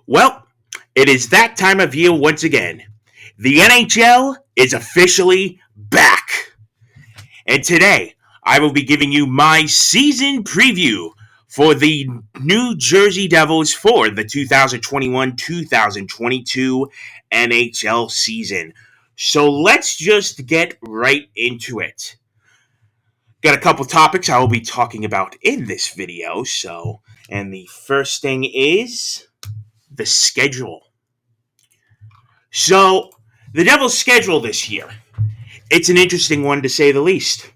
Well, it is that time of year once again. The NHL is officially back. And today, I will be giving you my season preview for the New Jersey Devils for the 2021 2022 NHL season. So let's just get right into it. Got a couple topics I will be talking about in this video. And the first thing is the schedule. So, the Devils' schedule this year, it's an interesting one to say the least.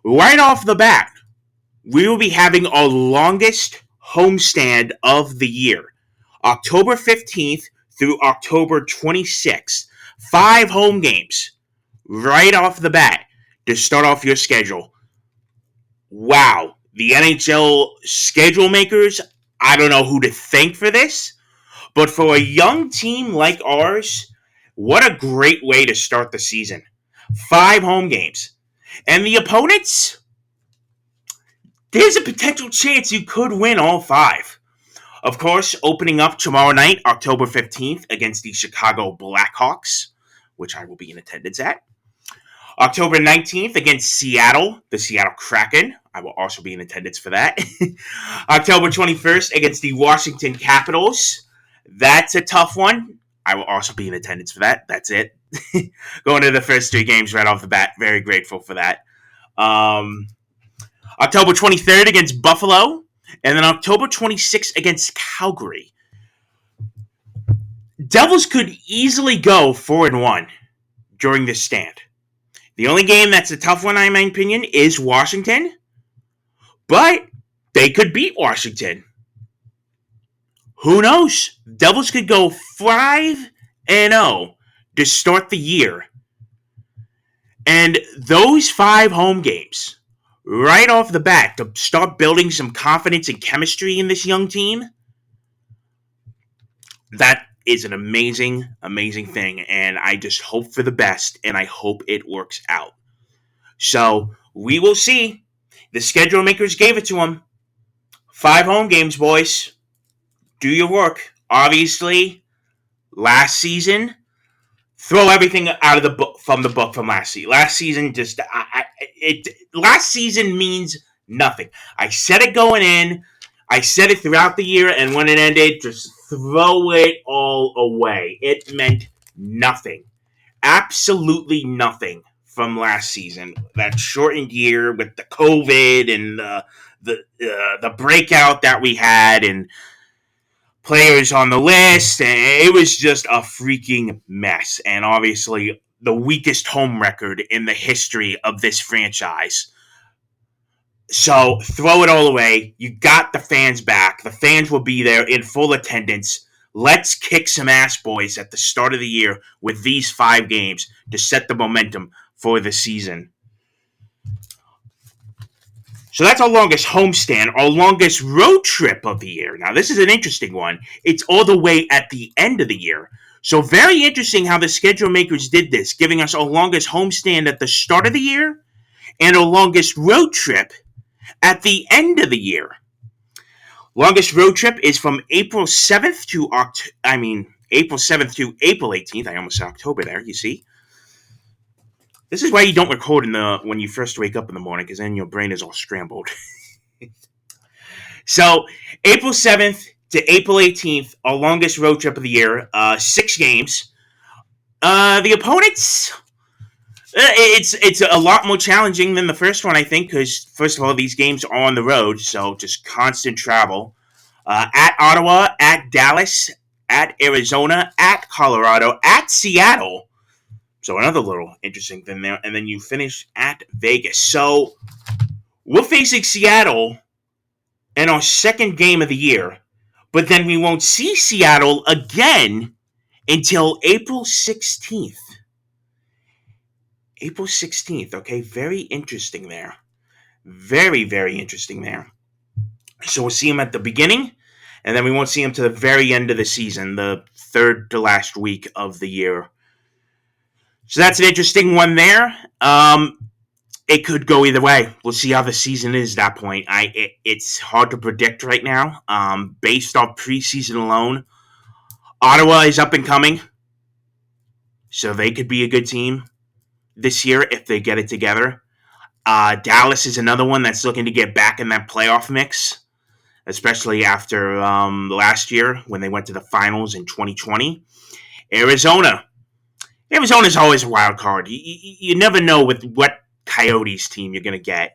Right off the bat, we will be having our longest homestand of the year, October 15th through October 26th. 5 home games right off the bat to start off your schedule. Wow, the NHL schedule makers, I don't know who to thank for this, but for a young team like ours, what a great way to start the season. 5 home games. And the opponents, there's a potential chance you could win all 5. Of course, opening up tomorrow night, October 15th, against the Chicago Blackhawks, which I will be in attendance at. October 19th against Seattle, the Seattle Kraken. I will also be in attendance for that. October 21st against the Washington Capitals. That's a tough one. I will also be in attendance for that. That's it. Going to the first 3 games right off the bat. Very grateful for that. October 23rd against Buffalo. And then October 26th against Calgary. Devils could easily go 4-1 during this stand. The only game that's a tough one, in my opinion, is Washington. But they could beat Washington. Who knows? Devils could go 5-0 to start the year. And those 5 home games, right off the bat, to start building some confidence and chemistry in this young team, that is an amazing, amazing thing. And I just hope for the best, and I hope it works out. So, we will see. The schedule makers gave it to them. 5 home games, boys. Do your work. Obviously, last season, throw everything out of the book from last season. Last season last season means nothing. I said it going in. I said it throughout the year, and when it ended, just throw it all away. It meant nothing. Absolutely nothing from last season. That shortened year with the COVID and the breakout that we had and players on the list, and it was just a freaking mess. And obviously, the weakest home record in the history of this franchise. So, throw it all away. You got the fans back. The fans will be there in full attendance. Let's kick some ass, boys, at the start of the year with these 5 games to set the momentum for the season. So that's our longest homestand, our longest road trip of the year. Now, this is an interesting one. It's all the way at the end of the year. So very interesting how the schedule makers did this, giving us our longest homestand at the start of the year and our longest road trip at the end of the year. Longest road trip is from April 7th to April 7th to April 18th. I almost said October there, you see. This is why you don't record when you first wake up in the morning, because then your brain is all scrambled. So, April 7th to April 18th, our longest road trip of the year, 6 games. The opponents, it's a lot more challenging than the first one, I think, because, first of all, these games are on the road, so just constant travel. At Ottawa, at Dallas, at Arizona, at Colorado, at Seattle. So another little interesting thing there. And then you finish at Vegas. So we're facing Seattle in our second game of the year. But then we won't see Seattle again until April 16th. April 16th, okay? Very interesting there. Very, very interesting there. So we'll see them at the beginning. And then we won't see them to the very end of the season. The third to last week of the year. So that's an interesting one there. It could go either way. We'll see how the season is at that point. It's hard to predict right now. Based off preseason alone, Ottawa is up and coming, so they could be a good team this year if they get it together. Dallas is another one that's looking to get back in that playoff mix, especially after last year when they went to the finals in 2020. Arizona. Arizona's always a wild card. You never know with what Coyotes team you're going to get.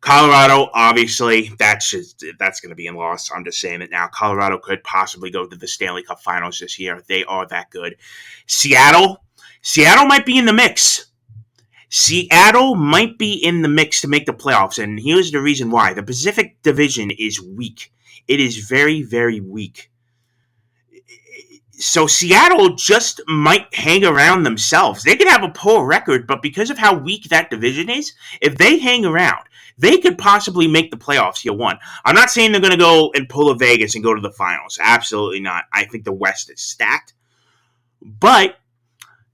Colorado, obviously, that's going to be in loss. I'm just saying it now. Colorado could possibly go to the Stanley Cup Finals this year. They are that good. Seattle might be in the mix. Seattle might be in the mix to make the playoffs, and here's the reason why. The Pacific Division is weak. It is very, very weak. So Seattle just might hang around themselves. They could have a poor record, but because of how weak that division is, if they hang around, they could possibly make the playoffs year one. I'm not saying they're going to go and pull a Vegas and go to the finals. Absolutely not. I think the West is stacked. But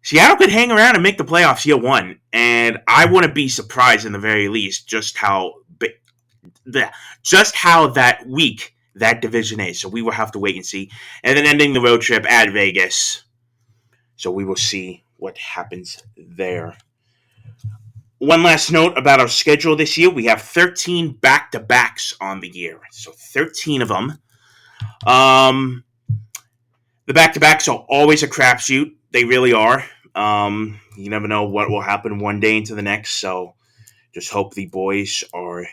Seattle could hang around and make the playoffs year one. And I wouldn't be surprised in the very least just how that weak that division is. So we will have to wait and see. And then ending the road trip at Vegas. So we will see what happens there. One last note about our schedule this year. We have 13 back-to-backs on the year. So 13 of them. The back-to-backs are always a crapshoot. They really are. You never know what will happen one day into the next. So just hope the boys are...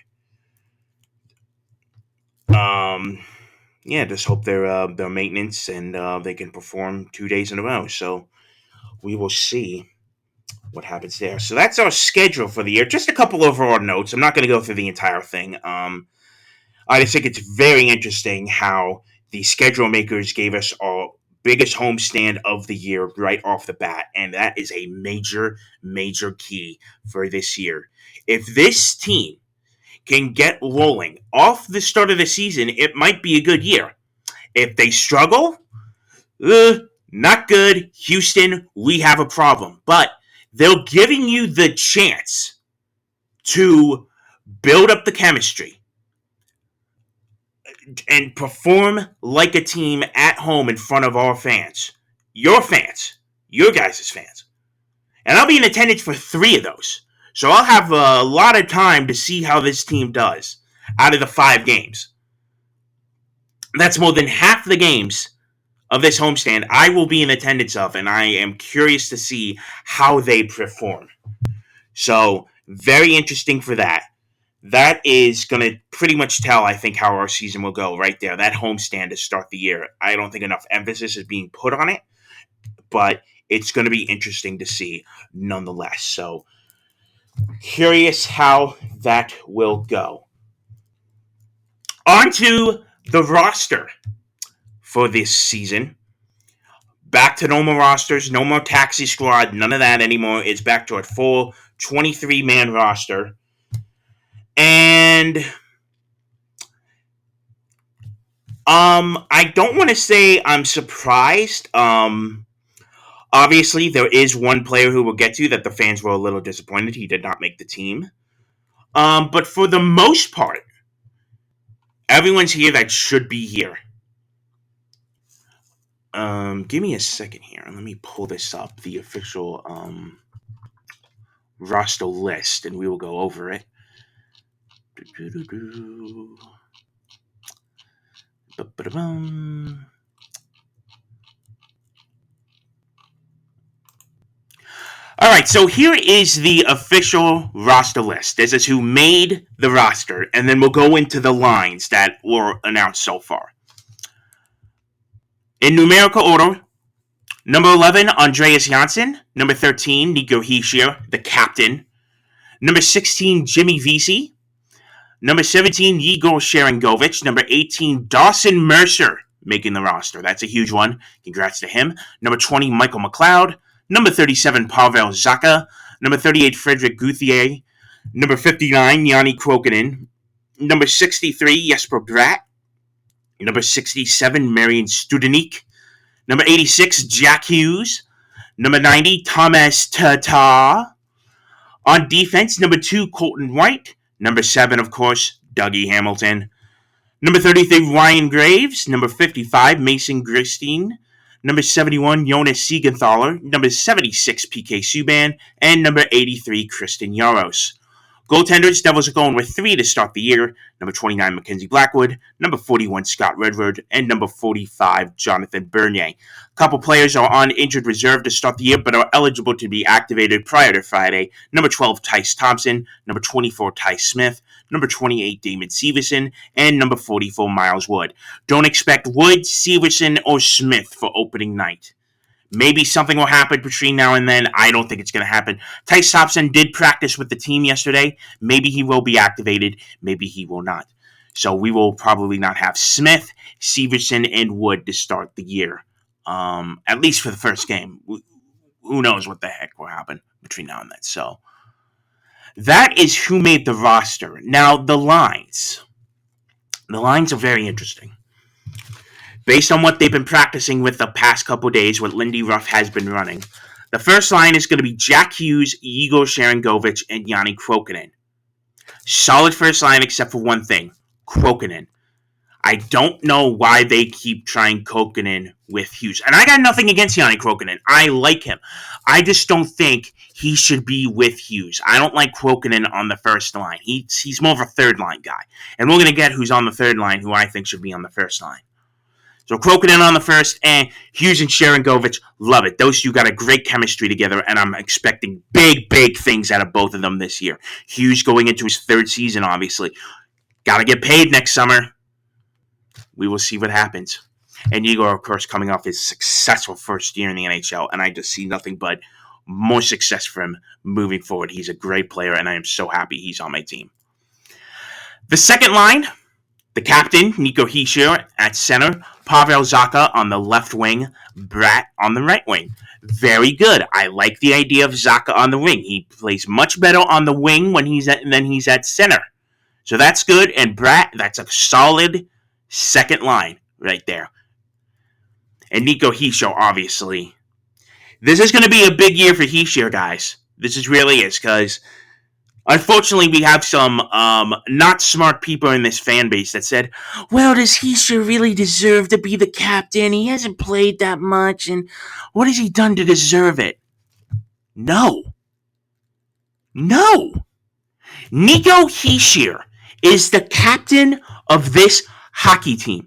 just hope their maintenance and they can perform 2 days in a row. So we will see what happens there. So that's our schedule for the year. Just a couple overall notes. I'm not going to go through the entire thing. I just think it's very interesting how the schedule makers gave us our biggest homestand of the year right off the bat, and that is a major, major key for this year. If this team can get rolling off the start of the season, it might be a good year. If they struggle, not good. Houston, we have a problem. But they're giving you the chance to build up the chemistry and perform like a team at home in front of our fans. Your guys' fans. And I'll be in attendance for 3 of those. So I'll have a lot of time to see how this team does out of the 5 games. That's more than half the games of this homestand I will be in attendance of, and I am curious to see how they perform. So, very interesting for that. That is going to pretty much tell, I think, how our season will go right there. That homestand to start the year. I don't think enough emphasis is being put on it, but it's going to be interesting to see nonetheless. So, curious how that will go. On to the roster for this season. Back to normal rosters, no more taxi squad, none of that anymore. It's back to a full 23-man roster. And I don't want to say I'm surprised. Obviously, there is one player who we'll get to that the fans were a little disappointed. He did not make the team. But for the most part, everyone's here that should be here. Give me a second here. Let me pull this up, the official roster list, and we will go over it. Alright, so here is the official roster list. This is who made the roster, and then we'll go into the lines that were announced so far. In numerical order, number 11, Andreas Janssen. Number 13, Nico Hischier, the captain. Number 16, Jimmy Vesey. Number 17, Igor Sharangovich. Number 18, Dawson Mercer, making the roster. That's a huge one. Congrats to him. Number 20, Michael McLeod. Number 37, Pavel Zacha. Number 38, Frederick Guthier. Number 59, Yanni Krokinen. Number 63, Jesper Bratt. Number 67, Marian Studenik. Number 86, Jack Hughes. Number 90, Thomas Tatar. On defense, number 2, Colton White. Number 7, of course, Dougie Hamilton. Number 33, Ryan Graves. Number 55, Mason Gristine. number 71, Jonas Siegenthaler, number 76, PK Subban, and number 83, Kristen Yaros. Goaltenders, Devils are going with 3 to start the year. Number 29, Mackenzie Blackwood. Number 41, Scott Redford. And number 45, Jonathan Bernier. A couple players are on injured reserve to start the year, but are eligible to be activated prior to Friday. Number 12, Tice Thompson. Number 24, Tice Smith. Number 28, Damon Severson. And number 44, Miles Wood. Don't expect Wood, Severson, or Smith for opening night. Maybe something will happen between now and then. I don't think it's going to happen. Tice Thompson did practice with the team yesterday. Maybe he will be activated. Maybe he will not. So we will probably not have Smith, Severson, and Wood to start the year. At least for the first game. Who knows what the heck will happen between now and then. So that is who made the roster. Now, the lines. The lines are very interesting. Based on what they've been practicing with the past couple days, what Lindy Ruff has been running, the first line is going to be Jack Hughes, Igor Sharangovich, and Yanni Krokonen. Solid first line except for one thing, Krokonen. I don't know why they keep trying Krokonen with Hughes. And I got nothing against Yanni Krokonen. I like him. I just don't think he should be with Hughes. I don't like Krokonen on the first line. He's more of a third line guy. And we're going to get who's on the third line, who I think should be on the first line. So Krokonen on the first, and Hughes and Sharangovich, love it. Those two got a great chemistry together, and I'm expecting big, big things out of both of them this year. Hughes going into his third season, obviously. Got to get paid next summer. We will see what happens. And Igor, of course, coming off his successful first year in the NHL, and I just see nothing but more success for him moving forward. He's a great player, and I am so happy he's on my team. The second line, the captain, Nico Hischier at center, Pavel Zacha on the left wing, Bratt on the right wing. Very good. I like the idea of Zacha on the wing. He plays much better on the wing than he's at center. So that's good. And Bratt, that's a solid second line right there. And Nico Hischier, obviously. This is going to be a big year for Hischier, guys. This really is, because unfortunately, we have some not smart people in this fan base that said, well, does Hischier really deserve to be the captain? He hasn't played that much, and what has he done to deserve it? No. Nico Hischier is the captain of this hockey team.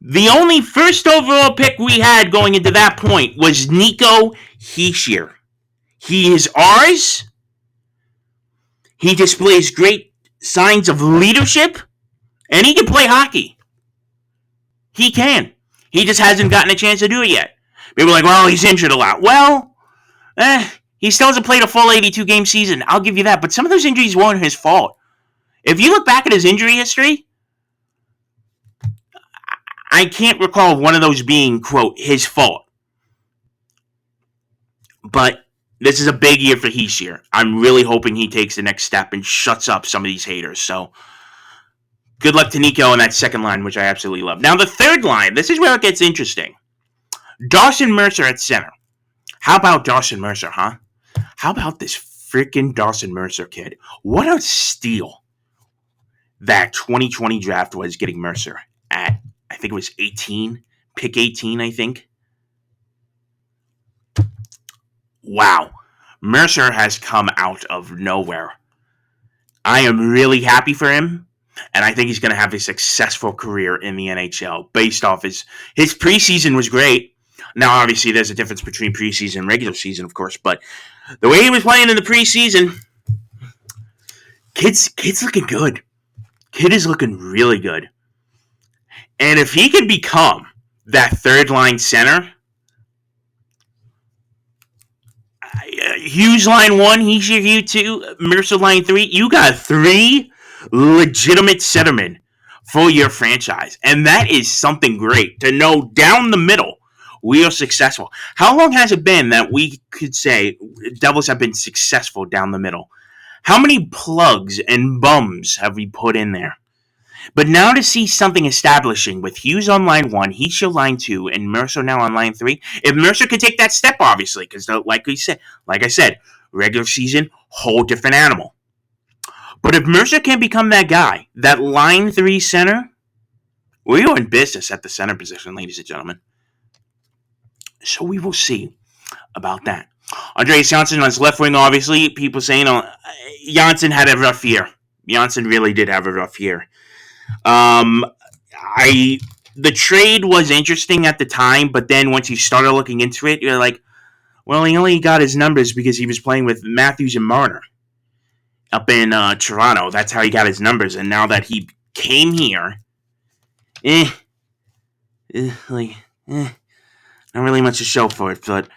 The only first overall pick we had going into that point was Nico Hischier. He is ours. He displays great signs of leadership, and he can play hockey. He can. He just hasn't gotten a chance to do it yet. People are like, well, he's injured a lot. Well, he still hasn't played a full 82-game season. I'll give you that. But some of those injuries weren't his fault. If you look back at his injury history, I can't recall one of those being, quote, his fault. But this is a big year for Hischier. I'm really hoping he takes the next step and shuts up some of these haters. So, good luck to Nico in that second line, which I absolutely love. Now, the third line, this is where it gets interesting. Dawson Mercer at center. How about Dawson Mercer, huh? How about this freaking Dawson Mercer kid? What a steal that 2020 draft was, getting Mercer at, I think it was 18, pick 18, I think. Wow. Mercer has come out of nowhere. I am really happy for him, and I think he's going to have a successful career in the NHL based off his preseason was great. Now, obviously, there's a difference between preseason and regular season, of course, but the way he was playing in the preseason, kid's looking good. Kid is looking really good. And if he can become that third-line center, Hughes line 1, Hughes 2, Mercer line 3, you got 3 legitimate centermen for your franchise. And that is something great to know down the middle we are successful. How long has it been that we could say Devils have been successful down the middle? How many plugs and bums have we put in there? But now to see something establishing with Hughes on line 1, Hischier line 2, and Mercer now on line 3. If Mercer could take that step, obviously, because like I said, regular season, whole different animal. But if Mercer can become that guy, that line 3 center, We are in business at the center position, ladies and gentlemen. So we will see about that. Andreas Janssen on his left wing, obviously, people saying Janssen had a rough year. Janssen really did have a rough year. The trade was interesting at the time, but then once you started looking into it, you're like, well, he only got his numbers because he was playing with Matthews and Marner up in Toronto. That's how he got his numbers. And now that he came here, not really much to show for it. But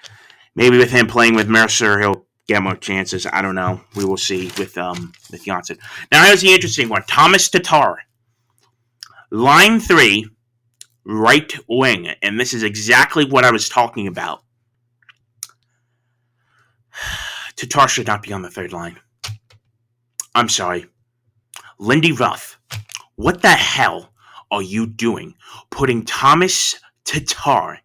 maybe with him playing with Mercer, he'll get more chances. I don't know. We will see with Janssen. Now, here's the interesting one. Thomas Tatar. Line 3, right wing. And this is exactly what I was talking about. Tatar should not be on the third line. I'm sorry. Lindy Ruff, what the hell are you doing putting Thomas Tatar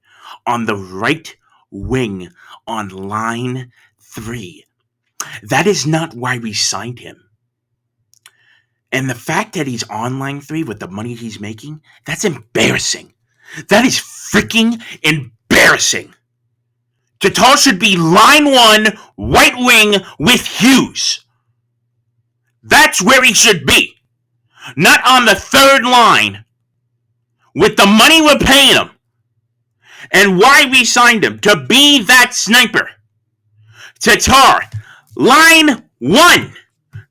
on the right wing on line 3? That is not why we signed him. And the fact that he's on line 3 with the money he's making, that's embarrassing. That is freaking embarrassing. Tatar should be line 1, right wing with Hughes. That's where he should be. Not on the third line with the money we're paying him. And why we signed him, to be that sniper. Tatar, line 1,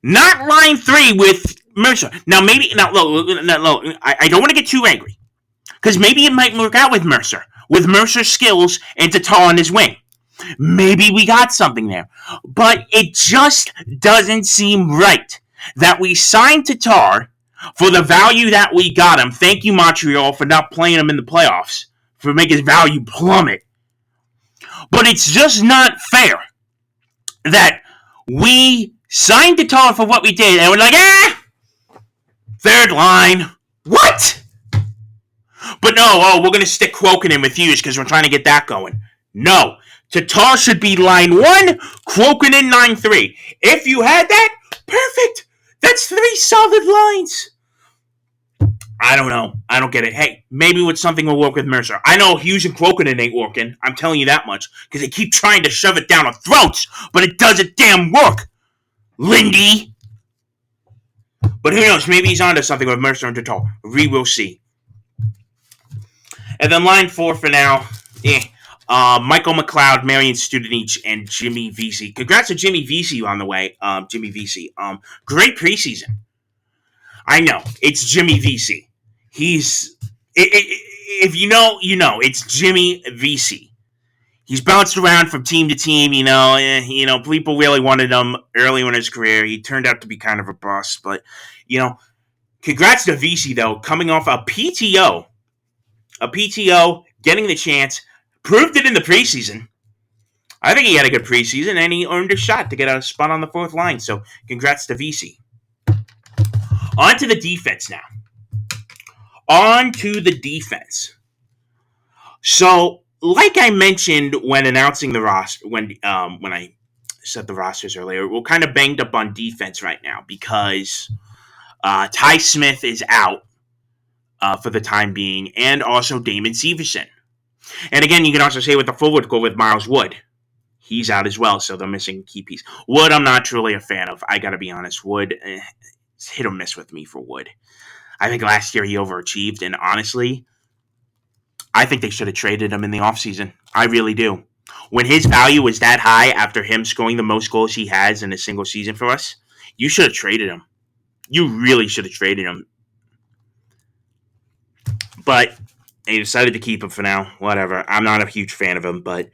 not line 3 with Mercer. Now, maybe, I don't want to get too angry. Because maybe it might work out with Mercer. With Mercer's skills and Tatar on his wing. Maybe we got something there. But it just doesn't seem right that we signed Tatar for the value that we got him. Thank you, Montreal, for not playing him in the playoffs. For making his value plummet. But it's just not fair that we signed Tatar for what we did, and we're like, third line. What? But no, we're going to stick Kuokkanen in with Hughes because we're trying to get that going. No. Tatar should be line 1, Kuokkanen line 3. If you had that, perfect. That's 3 solid lines. I don't know. I don't get it. Hey, maybe with something will work with Mercer. I know Hughes and Kuokkanen ain't working. I'm telling you that much. Because they keep trying to shove it down our throats. But it doesn't damn work. Lindy. But who knows? Maybe he's onto something with Mercer and Tatar. We will see. And then line 4 for now. Michael McLeod, Marian Studenic, and Jimmy Vesey. Congrats to Jimmy Vesey on the way. Jimmy Vesey. Great preseason. I know. It's Jimmy Vesey. If you know, you know. It's Jimmy Vesey. He's bounced around from team to team, people really wanted him early in his career. He turned out to be kind of a bust, but, congrats to Vesey, though, coming off a PTO, getting the chance, proved it in the preseason. I think he had a good preseason, and he earned a shot to get a spot on the 4th line, so congrats to Vesey. On to the defense now. So, like I mentioned when announcing the roster, when I said the rosters earlier, we're kind of banged up on defense right now because Ty Smith is out for the time being, and also Damon Severson. And again, you can also say with the forward core with Miles Wood. He's out as well, so they're missing a key piece. Wood, I'm not truly a fan of. I got to be honest. Wood, it's hit or miss with me for Wood. I think last year he overachieved, and honestly, I think they should have traded him in the offseason. I really do. When his value was that high after him scoring the most goals he has in a single season for us, you should have traded him. You really should have traded him. But they decided to keep him for now. Whatever. I'm not a huge fan of him, but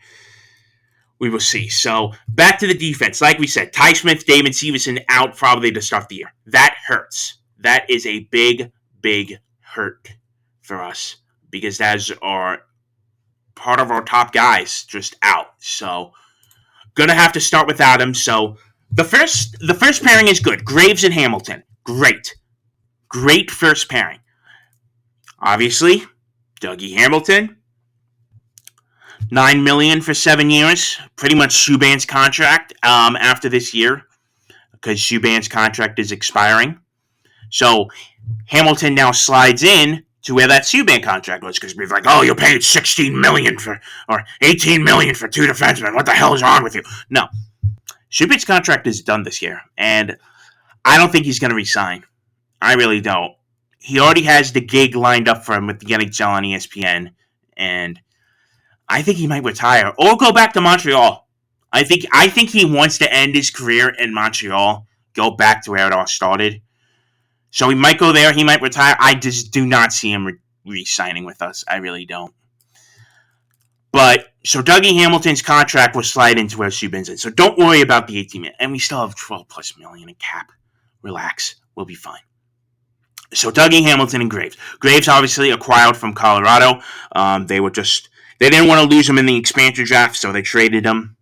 we will see. So, back to the defense. Like we said, Ty Smith, Damon Severson out probably to start the year. That hurts. That is a big, big hurt for us because that's part of our top guys just out. So, gonna have to start without him. So, the first pairing is good. Graves and Hamilton. Great first pairing. Obviously, Dougie Hamilton, $9 million for 7 years. Pretty much Subban's contract after this year because Subban's contract is expiring. So Hamilton now slides in to where that Subban contract was, because we're like, oh, you're paying $16 million for, or $18 million for two defensemen. What the hell is wrong with you? No. Subban's contract is done this year, and I don't think he's going to resign. I really don't. He already has the gig lined up for him with the NHL on ESPN, and I think he might retire or go back to Montreal. I think he wants to end his career in Montreal, go back to where it all started. So he might go there. He might retire. I just do not see him re-signing with us. I really don't. But so Dougie Hamilton's contract will slide into where Subban's in. So don't worry about the 18 million, and we still have 12 plus million in cap. Relax, we'll be fine. So Dougie Hamilton and Graves. Graves obviously acquired from Colorado. They didn't want to lose him in the expansion draft, so they traded him.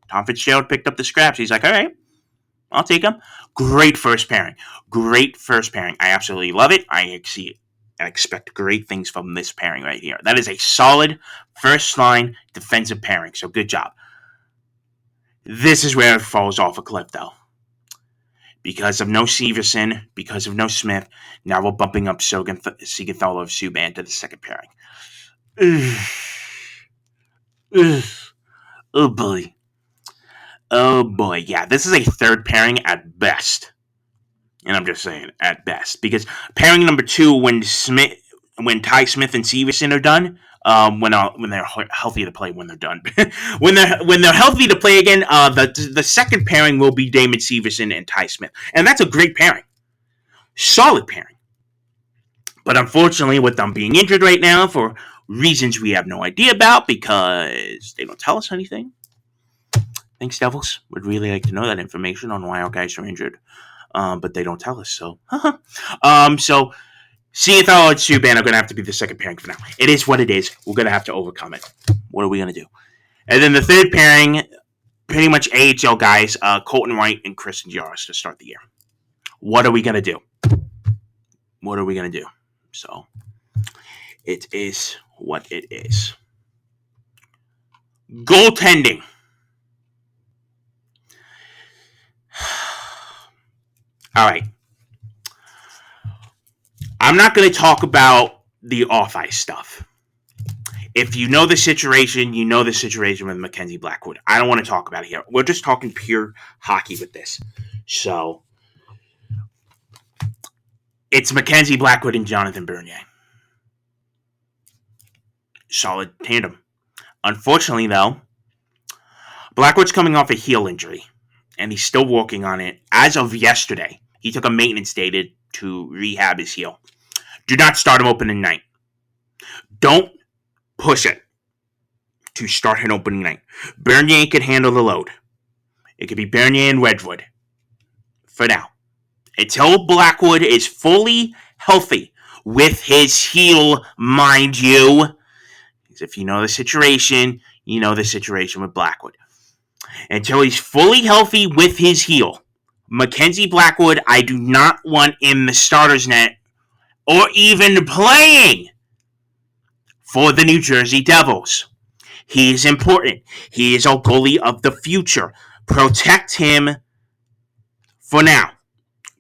Tom Fitzgerald picked up the scraps. He's like, all right, I'll take him. Great first pairing. I absolutely love it. I expect great things from this pairing right here. That is a solid first line defensive pairing. So good job. This is where it falls off a cliff, though. Because of no Severson, because of no Smith, now we're bumping up Siegenthaler of Subban to the second pairing. Oh boy. Oh boy, yeah, this is a third pairing at best. And I'm just saying, at best. Because pairing number 2, when Ty Smith and Severson are done, when they're healthy to play, when they're done. when they're healthy to play again, the second pairing will be Damon Severson and Ty Smith. And that's a great pairing. Solid pairing. But unfortunately, with them being injured right now, for reasons we have no idea about, because they don't tell us anything. Thanks, Devils. Would really like to know that information on why our guys are injured. But they don't tell us, so. So, Siegenthaler and Subban are going to have to be the second pairing for now. It is what it is. We're going to have to overcome it. What are we going to do? And then the third pairing, pretty much AHL guys, Colton Wright and Christian Jaros to start the year. What are we going to do? So, it is what it is. Goaltending. All right. I'm not going to talk about the off-ice stuff. If you know the situation, you know the situation with Mackenzie Blackwood. I don't want to talk about it here. We're just talking pure hockey with this. So, it's Mackenzie Blackwood and Jonathan Bernier. Solid tandem. Unfortunately, though, Blackwood's coming off a heel injury, and he's still working on it. As of yesterday, he took a maintenance day to rehab his heel. Do not start him opening night. Don't push it to start an opening night. Bernier can handle the load. It could be Bernier and Wedgwood for now. Until Blackwood is fully healthy with his heel, mind you. Because if you know the situation, you know the situation with Blackwood. Until he's fully healthy with his heel, Mackenzie Blackwood, I do not want in the starter's net or even playing for the New Jersey Devils. He is important. He is our goalie of the future. Protect him for now.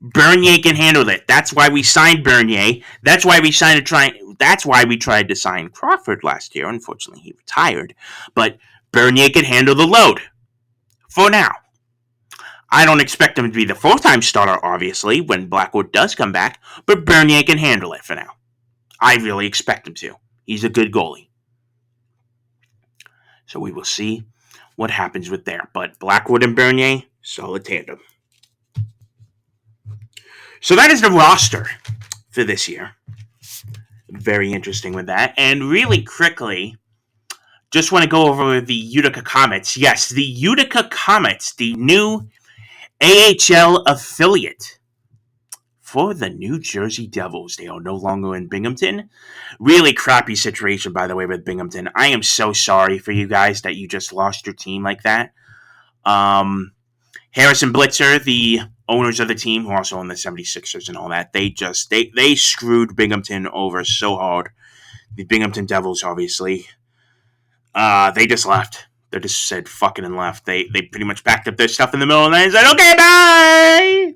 Bernier can handle it. That's why we signed Bernier. That's why we tried to sign Crawford last year. Unfortunately, he retired. But Bernier can handle the load for now. I don't expect him to be the full-time starter, obviously, when Blackwood does come back, but Bernier can handle it for now. I really expect him to. He's a good goalie. So we will see what happens with there. But Blackwood and Bernier, solid tandem. So that is the roster for this year. Very interesting with that. And really quickly, just want to go over the Utica Comets. Yes, the Utica Comets, the new AHL affiliate for the New Jersey Devils. They are no longer in Binghamton. Really crappy situation, by the way, with Binghamton. I am so sorry for you guys that you just lost your team like that. Harrison Blitzer, the owners of the team, who also own the 76ers and all that, they screwed Binghamton over so hard. The Binghamton Devils, obviously. They just left. They just said fucking and left. They pretty much packed up their stuff in the middle of the night and said, okay, bye!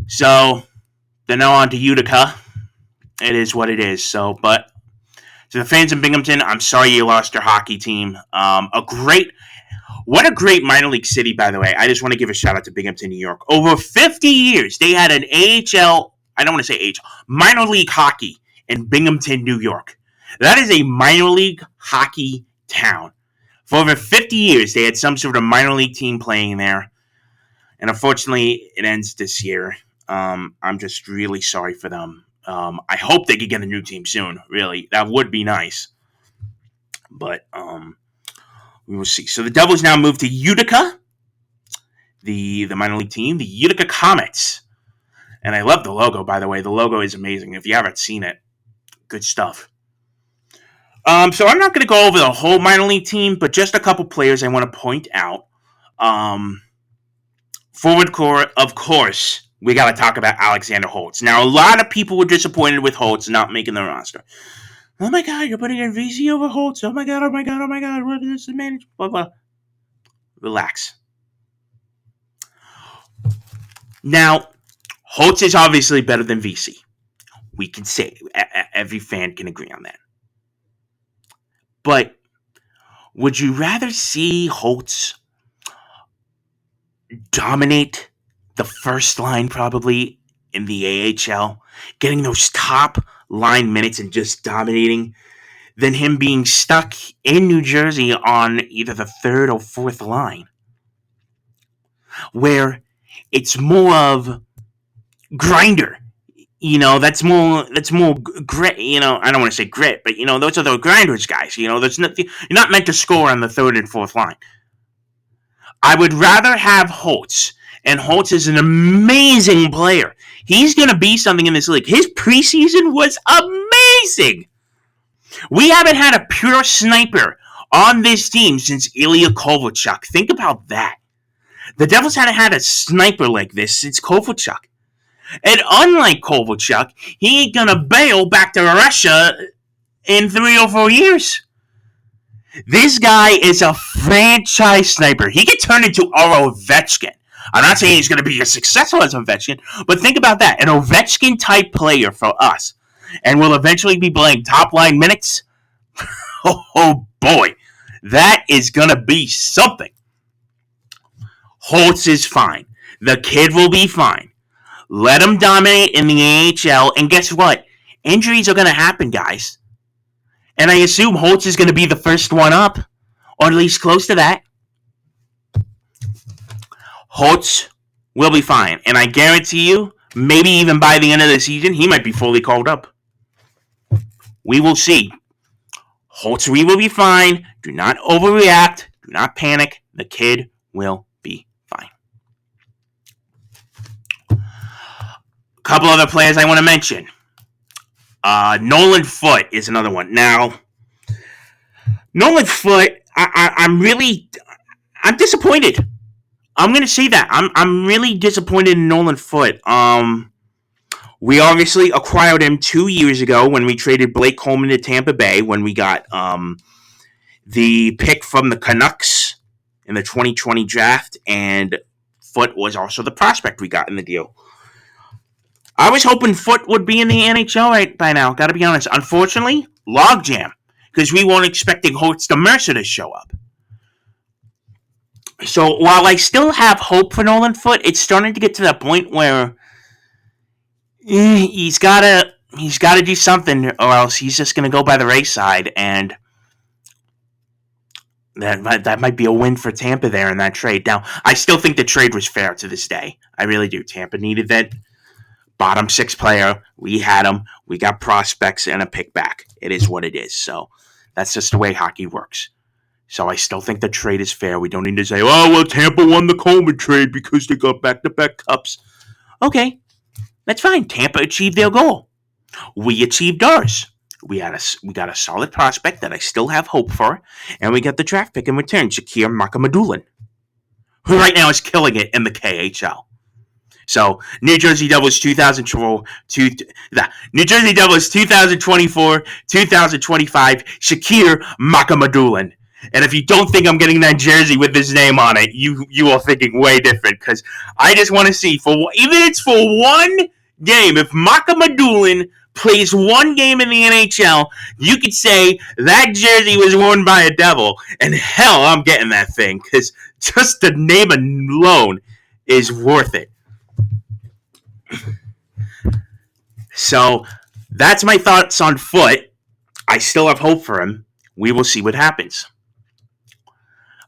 So, they're now on to Utica. It is what it is. So, but to the fans in Binghamton, I'm sorry you lost your hockey team. What a great minor league city, by the way. I just want to give a shout out to Binghamton, New York. Over 50 years, they had an AHL, I don't want to say AHL, minor league hockey in Binghamton, New York. That is a minor league hockey town. For over 50 years, they had some sort of minor league team playing there. And unfortunately, it ends this year. I'm just really sorry for them. I hope they could get a new team soon, really. That would be nice. But we will see. So the Devils now move to Utica, the minor league team, the Utica Comets. And I love the logo, by the way. The logo is amazing. If you haven't seen it, good stuff. So I'm not going to go over the whole minor league team, but just a couple players I want to point out. Forward core, of course, we got to talk about Alexander Holtz. Now, a lot of people were disappointed with Holtz not making the roster. Oh my God, you're putting in VC over Holtz. Oh my God, oh my God, oh my God. What is this management? Blah, blah. Relax. Now, Holtz is obviously better than VC. We can say, every fan can agree on that. But would you rather see Holtz dominate the first line probably in the AHL, getting those top line minutes and just dominating, than him being stuck in New Jersey on either the third or fourth line, where it's more of grinder? That's more grit. I don't want to say grit, but those are the grinders guys. There's nothing. You're not meant to score on the third and fourth line. I would rather have Holtz, and Holtz is an amazing player. He's going to be something in this league. His preseason was amazing. We haven't had a pure sniper on this team since Ilya Kovalchuk. Think about that. The Devils haven't had a sniper like this since Kovalchuk. And unlike Kovalchuk, he ain't going to bail back to Russia in 3 or 4 years. This guy is a franchise sniper. He could turn into our Ovechkin. I'm not saying he's going to be as successful as Ovechkin, but think about that. An Ovechkin-type player for us. And will eventually be playing top-line minutes. Oh, boy. That is going to be something. Holtz is fine. The kid will be fine. Let him dominate in the AHL. And guess what? Injuries are going to happen, guys. And I assume Holtz is going to be the first one up, or at least close to that. Holtz will be fine. And I guarantee you, maybe even by the end of the season, he might be fully called up. We will see. Holtz will be fine. Do not overreact. Do not panic. The kid will be fine. A couple other players I want to mention. Nolan Foote is another one. Now, Nolan Foote, I'm disappointed. I'm going to say that. I'm really disappointed in Nolan Foote. We obviously acquired him 2 years ago when we traded Blake Coleman to Tampa Bay, when we got the pick from the Canucks in the 2020 draft, and Foote was also the prospect we got in the deal. I was hoping Foote would be in the NHL right by now, gotta be honest. Unfortunately, logjam, because we weren't expecting Holtz to Mercer to show up. So while I still have hope for Nolan Foote, it's starting to get to that point where he's gotta do something, or else he's just gonna go by the race side, and that might be a win for Tampa there in that trade. Now, I still think the trade was fair to this day. I really do. Tampa needed that bottom 6 player. We had him. We got prospects and a pick back. It is what it is. So that's just the way hockey works. So I still think the trade is fair. We don't need to say, oh, well, Tampa won the Coleman trade because they got back-to-back cups. Okay, that's fine. Tampa achieved their goal. We achieved ours. We got a solid prospect that I still have hope for, and we got the draft pick in return, Shakir Mukhamadullin, who right now is killing it in the KHL. So, New Jersey Devils 2024, 2025, Shakir Mukhamadullin. And if you don't think I'm getting that jersey with his name on it, you are thinking way different, because I just want to see, even if it's for one game, if Mukhamadullin plays one game in the NHL, you could say that jersey was worn by a Devil, and hell, I'm getting that thing, because just the name alone is worth it. So, that's my thoughts on Foote. I still have hope for him. We will see what happens.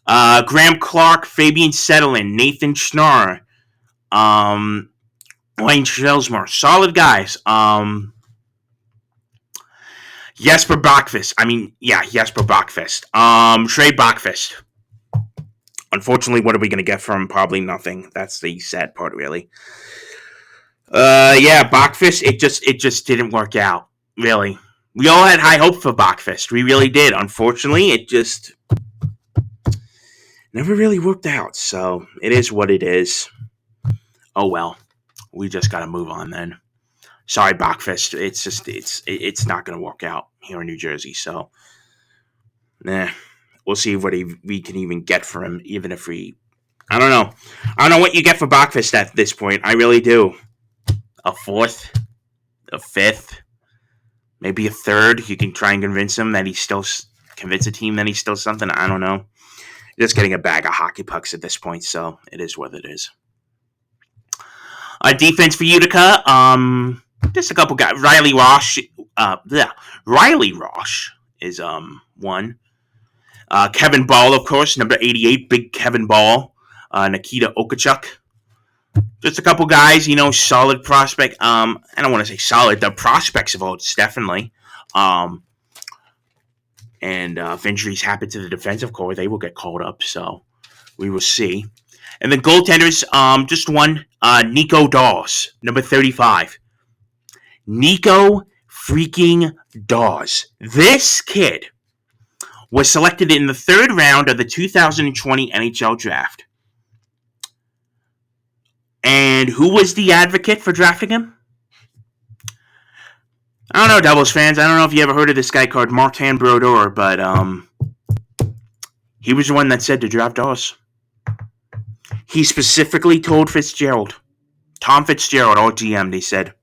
Graham Clark, Fabian Settlin, Nathan Schnarr, Wayne Schelsmer, solid guys. Jesper Bachfest. Jesper Bachfest. Trey Bachfest. Unfortunately, what are we going to get from him? Probably nothing. That's the sad part, really. Bachfest. It just didn't work out. Really, we all had high hope for Bachfest. We really did. Unfortunately, it just never really worked out. So it is what it is. Oh well, we just got to move on then. Sorry, Bachfest. It's not going to work out here in New Jersey. So, we'll see what we can even get for him. Even if I don't know. I don't know what you get for Bachfest at this point. I really do. A fourth, a fifth, maybe a third. You can try and convince him that convince a team that he's still something. I don't know. Just getting a bag of hockey pucks at this point. So it is what it is. Defense for Utica. Just a couple guys. Riley Roche. Riley Roche is one. Kevin Ball, of course, number 88, big Kevin Ball. Nikita Okachuk. Just a couple guys, solid prospect. I don't want to say solid. The prospects of votes, definitely. And if injuries happen to the defensive core, they will get called up. So we will see. And the goaltenders, just one. Nico Dawes, number 35. Nico freaking Dawes. This kid was selected in the third round of the 2020 NHL draft. And who was the advocate for drafting him? I don't know, Devils fans. I don't know if you ever heard of this guy called Martin Brodeur, but he was the one that said to draft Dawes. He specifically told Tom Fitzgerald, our GM, they said,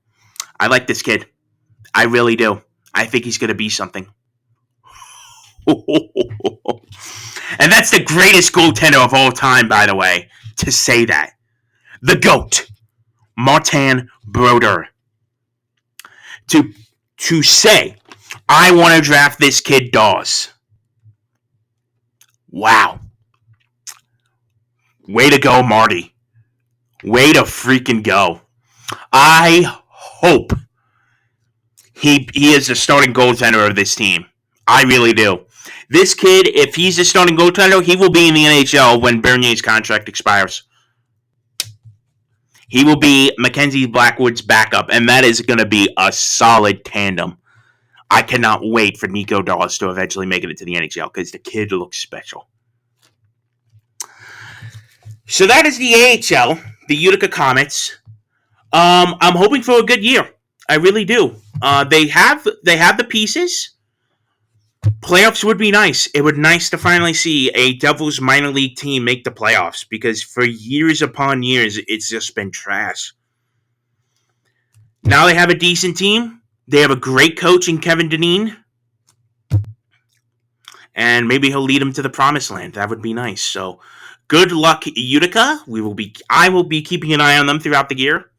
I like this kid. I really do. I think he's going to be something. And that's the greatest goaltender of all time, by the way, to say that. The GOAT, Martin Brodeur. To say, I want to draft this kid Dawes. Wow. Way to go, Marty. Way to freaking go. I hope he is the starting goaltender of this team. I really do. This kid, if he's the starting goaltender, he will be in the NHL when Bernier's contract expires. He will be Mackenzie Blackwood's backup, and that is going to be a solid tandem. I cannot wait for Nico Dawes to eventually make it to the NHL because the kid looks special. So that is the AHL, the Utica Comets. I'm hoping for a good year. I really do. They have the pieces. Playoffs would be nice. It would be nice to finally see a Devils minor league team make the playoffs because for years upon years, it's just been trash. Now they have a decent team. They have a great coach in Kevin Dineen. And maybe he'll lead them to the promised land. That would be nice. So good luck, Utica. I will be keeping an eye on them throughout the year.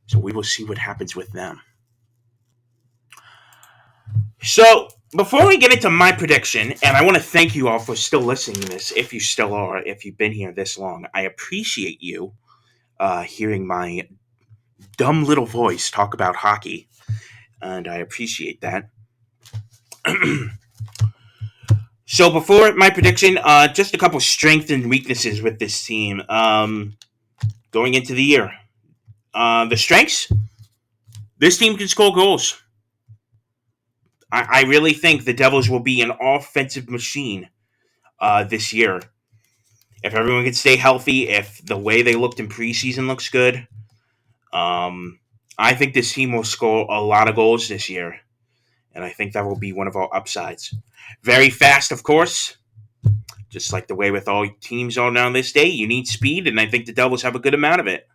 So we will see what happens with them. So before we get into my prediction, and I want to thank you all for still listening to this, if you still are, if you've been here this long, I appreciate you hearing my dumb little voice talk about hockey, and I appreciate that. So before my prediction, just a couple strengths and weaknesses with this team going into the year. The strengths, this team can score goals. I really think the Devils will be an offensive machine this year. If everyone can stay healthy, if the way they looked in preseason looks good, I think this team will score a lot of goals this year. And I think that will be one of our upsides. Very fast, of course. Just like the way with all teams all now this day, you need speed, and I think the Devils have a good amount of it.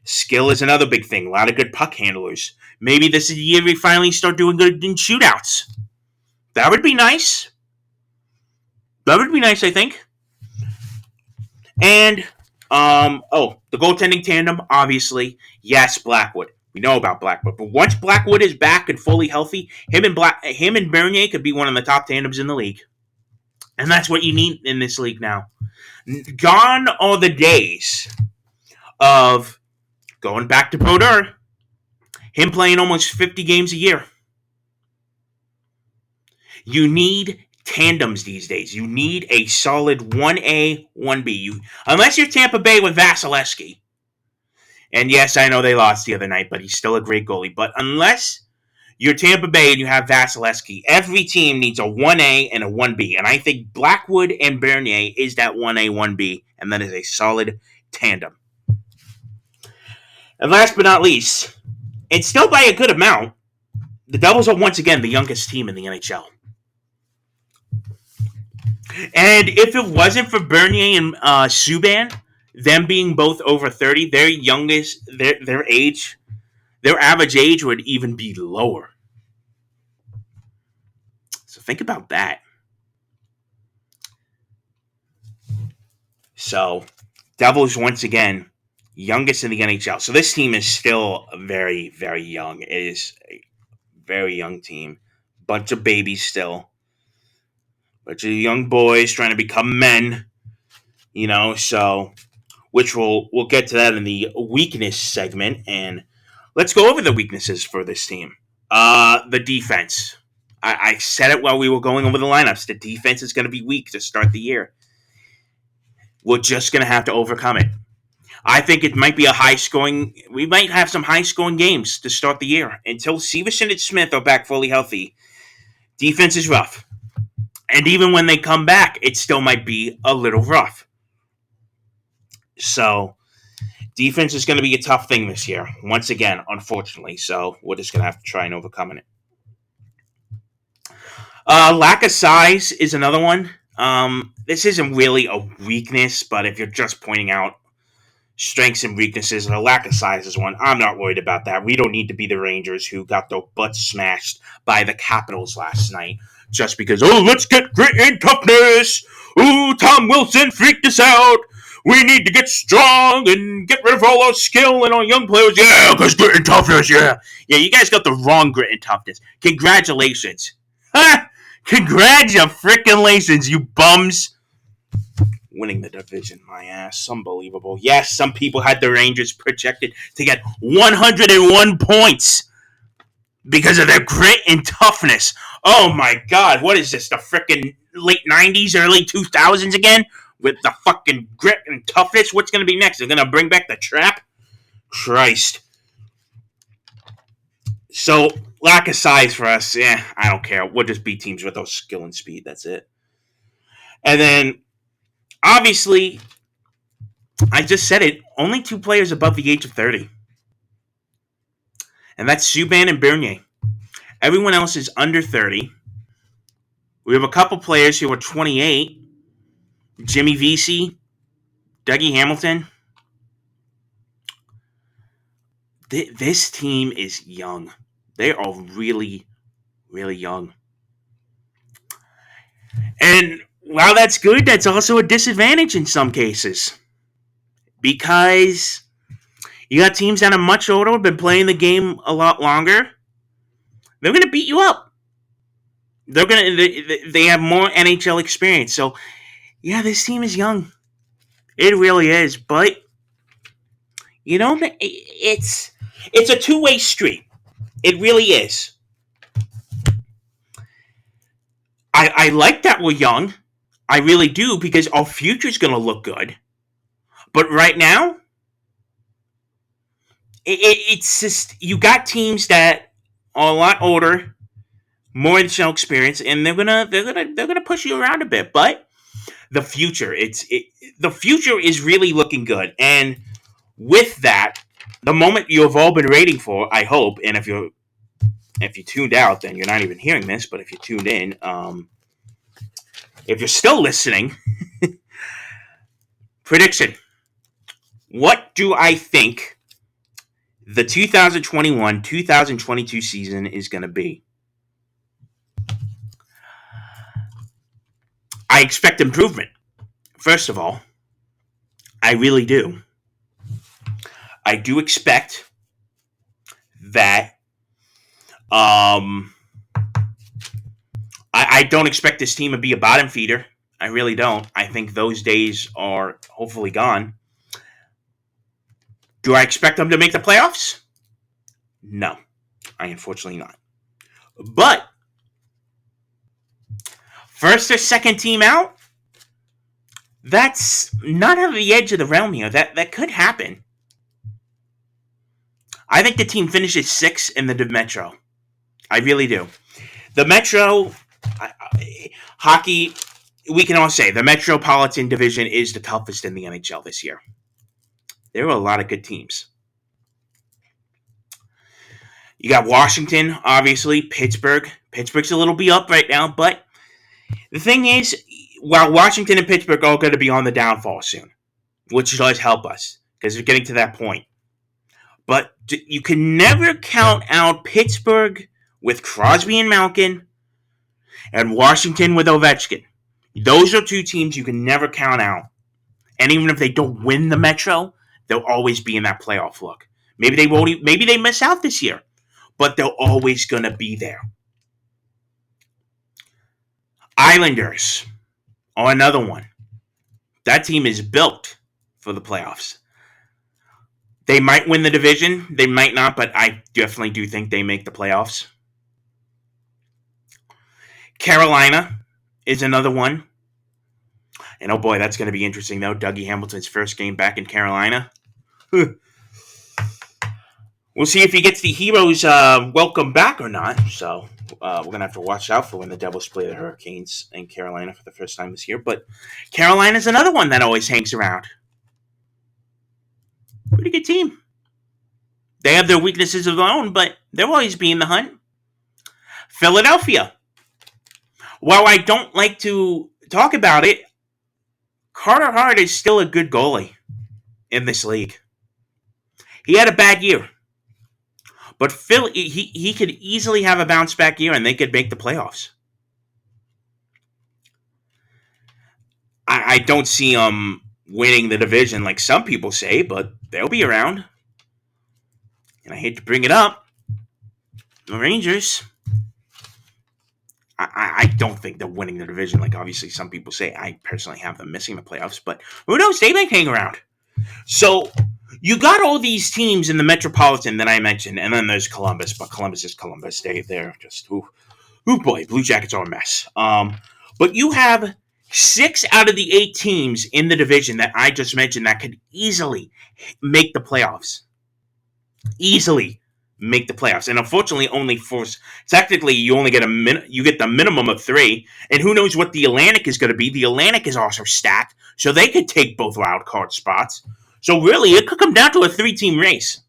Skill is another big thing. A lot of good puck handlers. Maybe this is the year we finally start doing good in shootouts. That would be nice. That would be nice, I think. And the goaltending tandem, obviously, yes, Blackwood. We know about Blackwood, but once Blackwood is back and fully healthy, him and Bernier could be one of the top tandems in the league, and that's what you need in this league now. Gone are the days of going back to Brodeur, him playing almost 50 games a year. You need tandems these days. You need a solid 1A, 1B. Unless you're Tampa Bay with Vasilevsky. And yes, I know they lost the other night, but he's still a great goalie. But unless you're Tampa Bay and you have Vasilevsky, every team needs a 1A and a 1B. And I think Blackwood and Bernier is that 1A, 1B. And that is a solid tandem. And last but not least, and still by a good amount, the Devils are once again the youngest team in the NHL. And if it wasn't for Bernier and Subban, them being both over 30, their average age would even be lower. So think about that. So, Devils once again, youngest in the NHL. So this team is still very, very young. It is a very young team. Bunch of babies still. Bunch of young boys trying to become men. So which we'll get to that in the weakness segment. And let's go over the weaknesses for this team. The defense. I said it while we were going over the lineups. The defense is going to be weak to start the year. We're just going to have to overcome it. I think it might be we might have some high-scoring games to start the year. Until Severson and Smith are back fully healthy, defense is rough. And even when they come back, it still might be a little rough. So, defense is going to be a tough thing this year, once again, unfortunately. So, we're just going to have to try and overcome it. Lack of size is another one. This isn't really a weakness, but if you're just pointing out strengths and weaknesses, and a lack of size is one, I'm not worried about that. We don't need to be the Rangers who got their butts smashed by the Capitals last night just because, let's get grit and toughness. Tom Wilson freaked us out. We need to get strong and get rid of all our skill and our young players. Yeah, because grit and toughness, yeah. Yeah, you guys got the wrong grit and toughness. Congratulations. Congratulations, you bums. Winning the division, my ass. Unbelievable. Yes, some people had the Rangers projected to get 101 points because of their grit and toughness. Oh my god, what is this? The freaking late 90s, early 2000s again? With the fucking grit and toughness? What's going to be next? They're going to bring back the trap? Christ. So, lack of size for us, I don't care. We'll just beat teams with those skill and speed. That's it. And then, obviously, I just said it, only 2 players above the age of 30. And that's Subban and Bernier. Everyone else is under 30. We have a couple players who are 28. Jimmy Vesey, Dougie Hamilton. This team is young. They are really, really young. And while that's good, that's also a disadvantage in some cases. Because you got teams that are much older, been playing the game a lot longer. They're going to beat you up. They have more NHL experience. So, yeah, this team is young. It really is. But, it's a two-way street. It really is. I like that we're young. I really do, because our future's going to look good. But right now, it's just, you got teams that are a lot older, more NHL experience, and they're gonna push you around a bit. But the future, the future is really looking good. And with that, the moment you have all been waiting for, I hope, and if you tuned out, then you're not even hearing this. But if you tuned in, if you're still listening, prediction. What do I think the 2021-2022 season is going to be. I expect improvement. First of all, I really do. I do expect that I don't expect this team to be a bottom feeder. I really don't. I think those days are hopefully gone. Do I expect them to make the playoffs? No, I unfortunately not. But first or second team out, that's not on the edge of the realm here. That could happen. I think the team finishes sixth in the Metro. I really do. The Metro hockey, we can all say the Metropolitan Division is the toughest in the NHL this year. There are a lot of good teams. You got Washington, obviously, Pittsburgh. Pittsburgh's a little beat up right now, but the thing is, while Washington and Pittsburgh are going to be on the downfall soon, which does help us because we're getting to that point. But you can never count out Pittsburgh with Crosby and Malkin and Washington with Ovechkin. Those are two teams you can never count out. And even if they don't win the Metro, they'll always be in that playoff look. Maybe they won't. Maybe they miss out this year, but they're always going to be there. Islanders are another one. That team is built for the playoffs. They might win the division. They might not, but I definitely do think they make the playoffs. Carolina is another one. And oh boy, that's going to be interesting, though. Dougie Hamilton's first game back in Carolina. We'll see if he gets the Heroes welcome back or not. So we're going to have to watch out for when the Devils play the Hurricanes in Carolina for the first time this year. But Carolina's another one that always hangs around. Pretty good team. They have their weaknesses of their own, but they'll always be in the hunt. Philadelphia. While I don't like to talk about it, Carter Hart is still a good goalie in this league. He had a bad year. But Phil, he could easily have a bounce back year and they could make the playoffs. I don't see them winning the division like some people say, but they'll be around. And I hate to bring it up. The Rangers. I don't think they're winning the division like obviously some people say. I personally have them missing the playoffs, but who knows? They might hang around. So you got all these teams in the Metropolitan that I mentioned, and then there's Columbus, but Columbus is Columbus. They're just, oh boy, Blue Jackets are a mess. But you have 6 out of the 8 teams in the division that I just mentioned that could easily make the playoffs. Easily make the playoffs, and unfortunately, only 4. Technically, you only get you get the minimum of 3, and who knows what the Atlantic is going to be? The Atlantic is also stacked, so they could take both wild card spots. So really, it could come down to a 3-team race.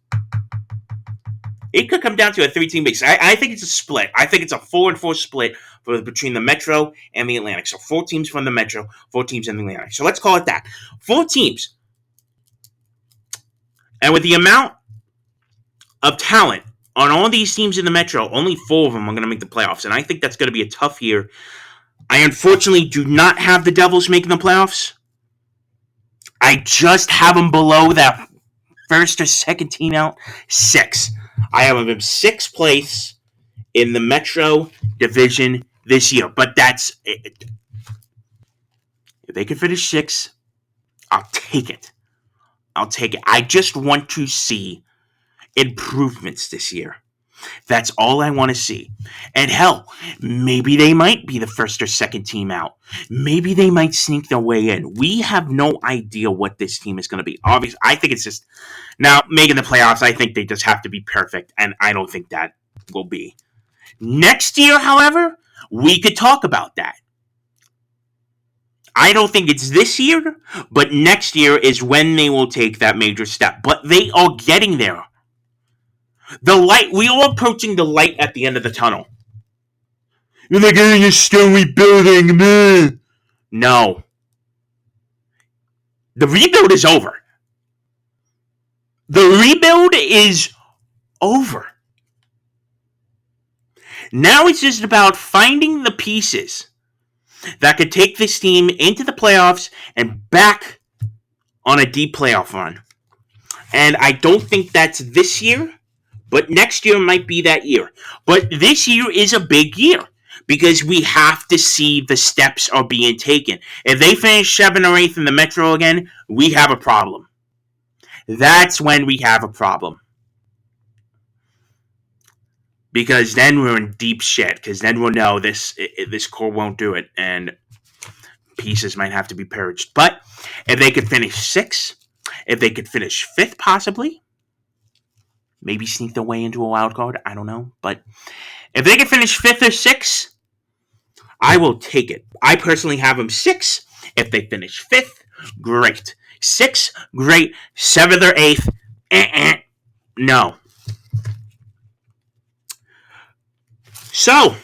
It could come down to a 3-team race. I think it's a split. I think it's a 4-4 split between the Metro and the Atlantic. So 4 teams from the Metro, 4 teams in the Atlantic. So let's call it that. 4 teams. And with the amount of talent on all these teams in the Metro, only 4 of them are going to make the playoffs. And I think that's going to be a tough year. I unfortunately do not have the Devils making the playoffs. I just have them below that first or second team out. 6. I have them in 6th place in the Metro division this year. But that's it. If they can finish 6th, I'll take it. I just want to see improvements this year. That's all I want to see. And hell, maybe they might be the first or second team out. Maybe they might sneak their way in. We have no idea what this team is going to be. Obviously, I think it's just now making the playoffs. I think they just have to be perfect, and I don't think that will be. Next year, however, we could talk about that. I don't think it's this year, but next year is when they will take that major step. But they are getting there. The light, we are approaching the light at the end of the tunnel. You're like, you're still rebuilding, man. No. The rebuild is over. The rebuild is over. Now it's just about finding the pieces that could take this team into the playoffs and back on a deep playoff run. And I don't think that's this year, but next year might be that year. But this year is a big year because we have to see the steps are being taken. If they finish 7th or 8th in the Metro again, we have a problem. That's when we have a problem. Because then we're in deep shit. Because then we'll know this core won't do it, and pieces might have to be purged. But if they could finish 6th, if they could finish 5th, possibly, maybe sneak their way into a wild card. I don't know, but if they could finish 5th or 6th, I will take it. I personally have them 6th. If they finish 5th, great. 6th, great. 7th or 8th, no. So,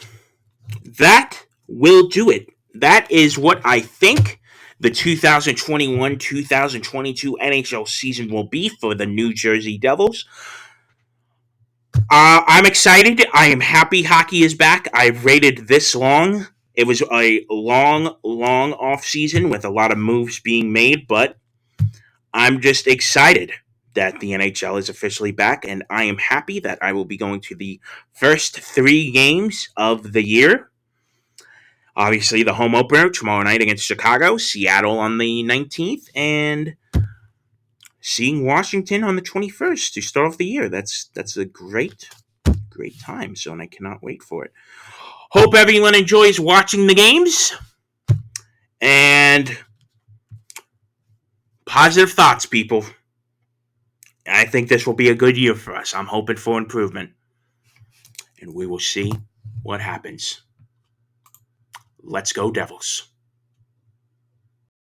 that will do it. That is what I think the 2021-2022 NHL season will be for the New Jersey Devils. I'm excited. I am happy hockey is back. I've waited this long. It was a long off season with a lot of moves being made, but I'm just excited that the NHL is officially back, and I am happy that I will be going to the first 3 games of the year. Obviously, the home opener tomorrow night against Chicago, Seattle on the 19th, and seeing Washington on the 21st to start off the year. That's a great time, so and I cannot wait for it. Hope everyone enjoys watching the games, and positive thoughts, people. I think this will be a good year for us. I'm hoping for improvement, and we will see what happens. Let's go, Devils.